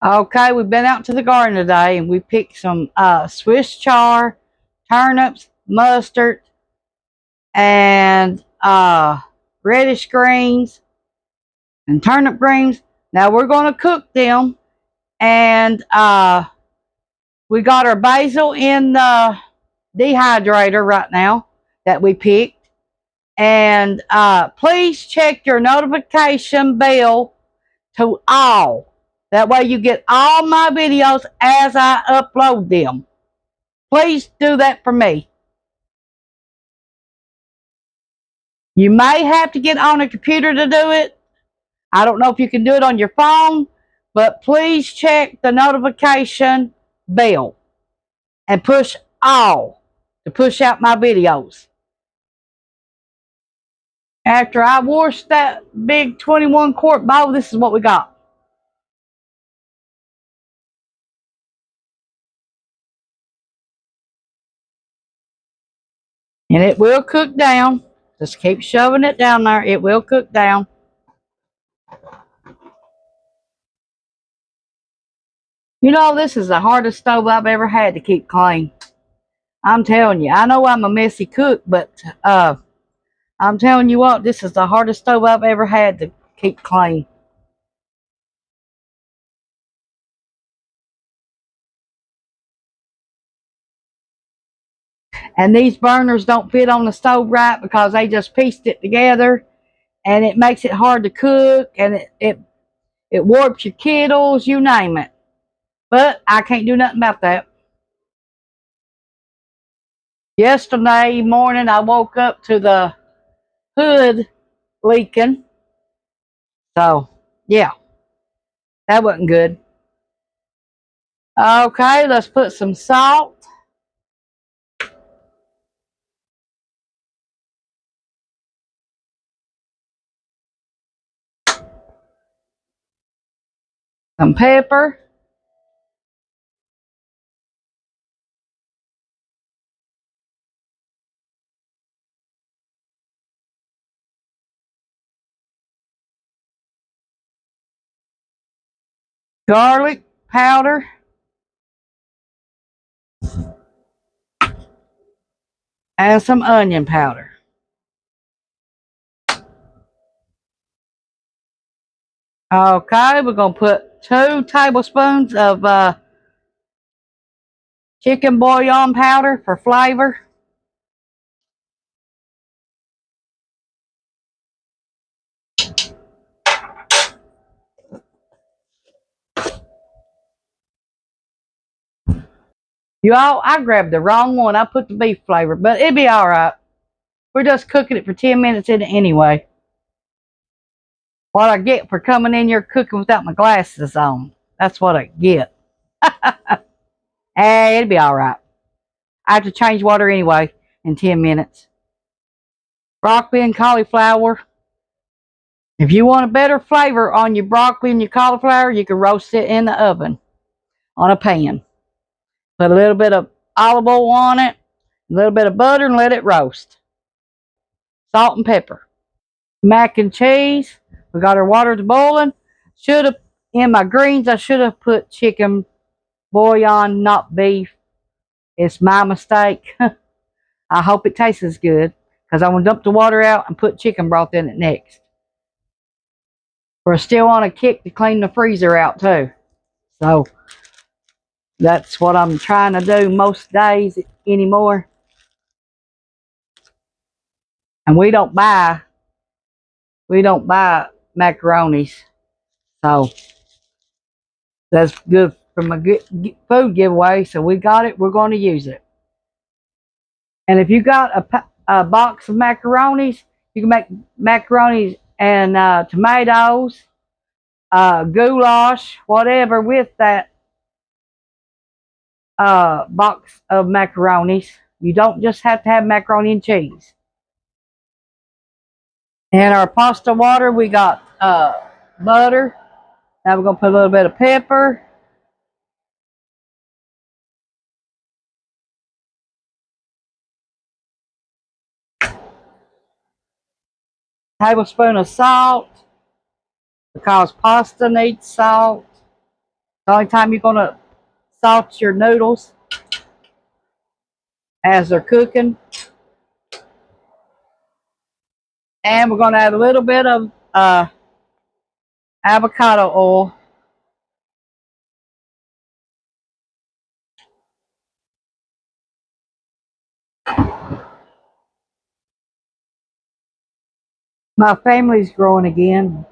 Okay, we've been out to the garden today and we picked some Swiss chard, turnips, mustard, and reddish greens and turnip greens. Now we're going to cook them, and we got our basil in the dehydrator right now that we picked. And please check your notification bell to all. That way you get all my videos as I upload them. Please do that for me. You may have to get on a computer to do it. I don't know if you can do it on your phone, but please check the notification bell and push all to push out my videos. After I washed that big 21 quart bowl, this is what we got. And it will cook down. Just keep shoving it down there. It will cook down. You know, this is the hardest stove I've ever had to keep clean. I'm telling you. I know I'm a messy cook, but I'm telling you what, this is the hardest stove I've ever had to keep clean. And these burners don't fit on the stove right because they just pieced it together, and it makes it hard to cook, and it warps your kettles, you name it. But I can't do nothing about that. Yesterday morning, I woke up to the hood leaking. So, yeah, that wasn't good. Okay, let's put some salt, some pepper, garlic powder, and some onion powder. Okay, we're going to put 2 tablespoons of chicken bouillon powder for flavor. You all, I grabbed the wrong one. I put the beef flavor, but it'll be all right. We're just cooking it for 10 minutes in it anyway. What I get for coming in here cooking without my glasses on. That's what I get. Hey, it'll be all right. I have to change water anyway in 10 minutes. Broccoli and cauliflower. If you want a better flavor on your broccoli and your cauliflower, you can roast it in the oven on a pan. Put a little bit of olive oil on it, a little bit of butter, and let it roast. Salt and pepper. Mac and cheese. We got our water to boiling. Should have, in my greens, I should have put chicken bouillon, not beef. It's my mistake. I hope it tastes good because I'm going to dump the water out and put chicken broth in it next. We're still on a kick to clean the freezer out too. So that's what I'm trying to do most days anymore. And we don't buy macaronis. So that's good from a good food giveaway. So we got it. We're going to use it. And if you got a box of macaronis, you can make macaronis and tomatoes, goulash, whatever with that box of macaronis. You don't just have to have macaroni and cheese. And our pasta water, we got butter. Now we're going to put a little bit of pepper. Tablespoon of salt because pasta needs salt. The only time you're going to salt your noodles as they're cooking. And we're going to add a little bit of avocado oil. My family's growing again.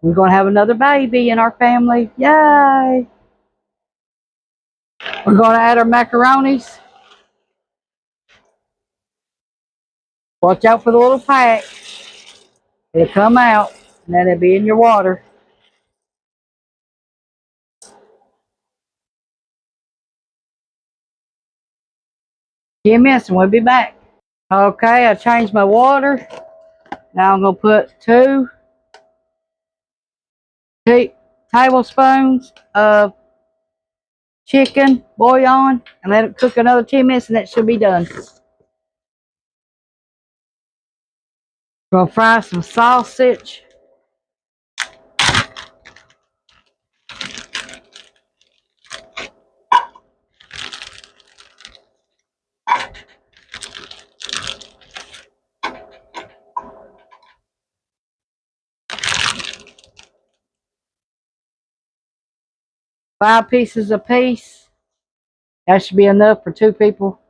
We're going to have another baby in our family. Yay! We're going to add our macaronis. Watch out for the little pack. It'll come out, and then it'll be in your water. 10 minutes and we'll be back. Okay, I changed my water. Now I'm going to put 2 tablespoons of chicken bouillon and let it cook another 10 minutes and that should be done. Gonna fry some sausage. Five pieces a piece. That should be enough for 2 people.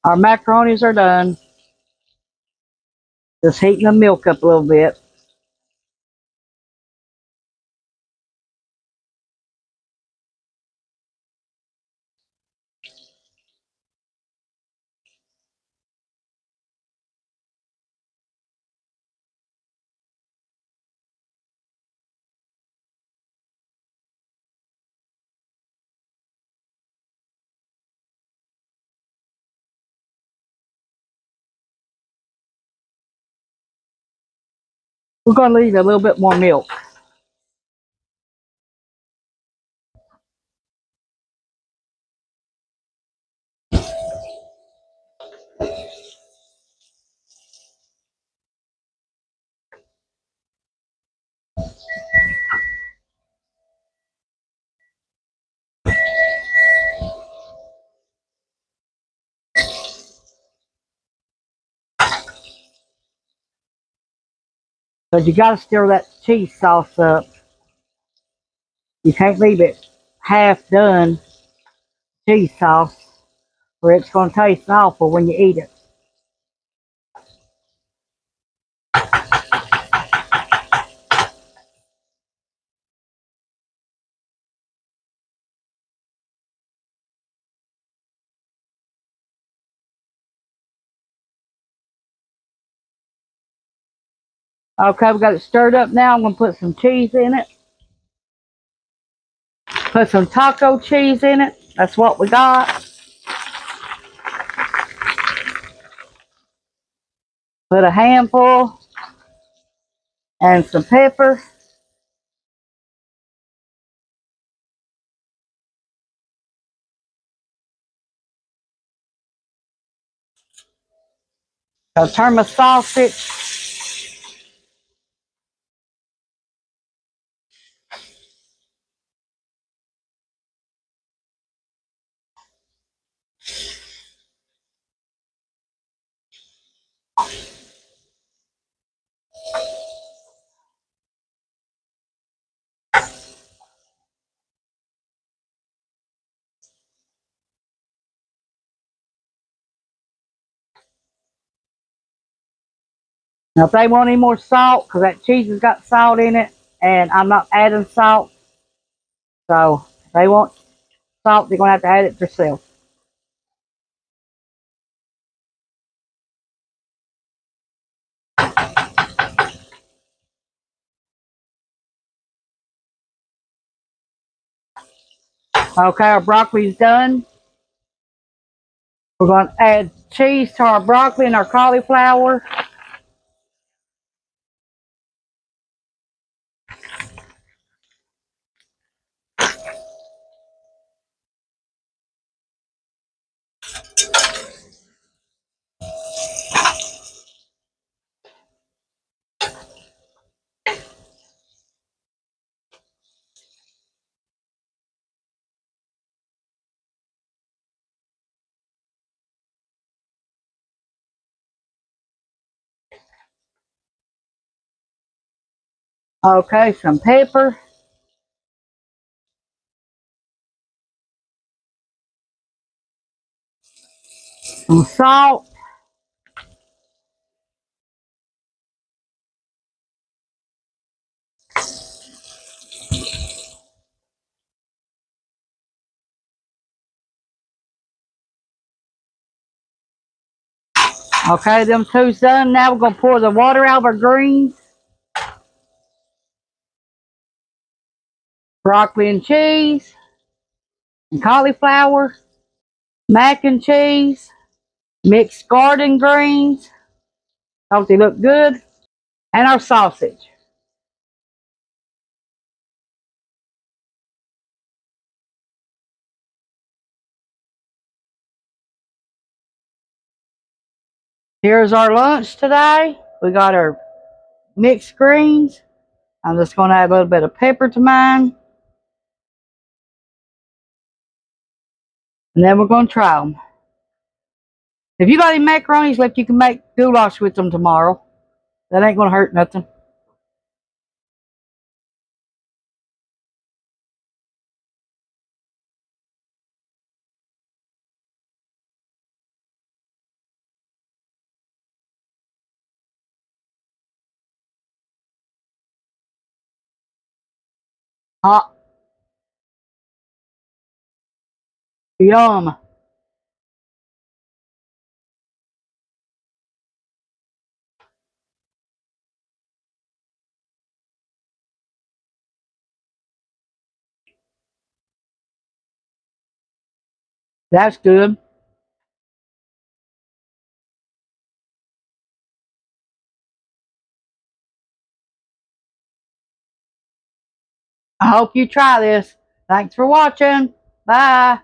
Our macaronis are done. Just heating the milk up a little bit. We're going to leave a little bit more milk. But you got to stir that cheese sauce up. You can't leave it half done cheese sauce or it's going to taste awful when you eat it. Okay, we got it stirred up now. I'm going to put some cheese in it. Put some taco cheese in it. That's what we got. Put a handful and some pepper. I'll turn my sausage. Now, if they want any more salt, because that cheese has got salt in it, and I'm not adding salt, so if they want salt, they're going to have to add it themselves. Okay, our broccoli's done. We're going to add cheese to our broccoli and our cauliflower. Okay, some pepper. Some salt. Okay, them two's done. Now we're going to pour the water out of our greens. Broccoli and cheese. And cauliflower. Mac and cheese. Mixed garden greens. Don't they look good? And our sausage. Here's our lunch today. We got our mixed greens. I'm just going to add a little bit of pepper to mine. And then we're going to try them. If you got any macaronis left, you can make goulash with them tomorrow. That ain't going to hurt nothing. Hot. Yum. That's good. I hope you try this. Thanks for watching. Bye.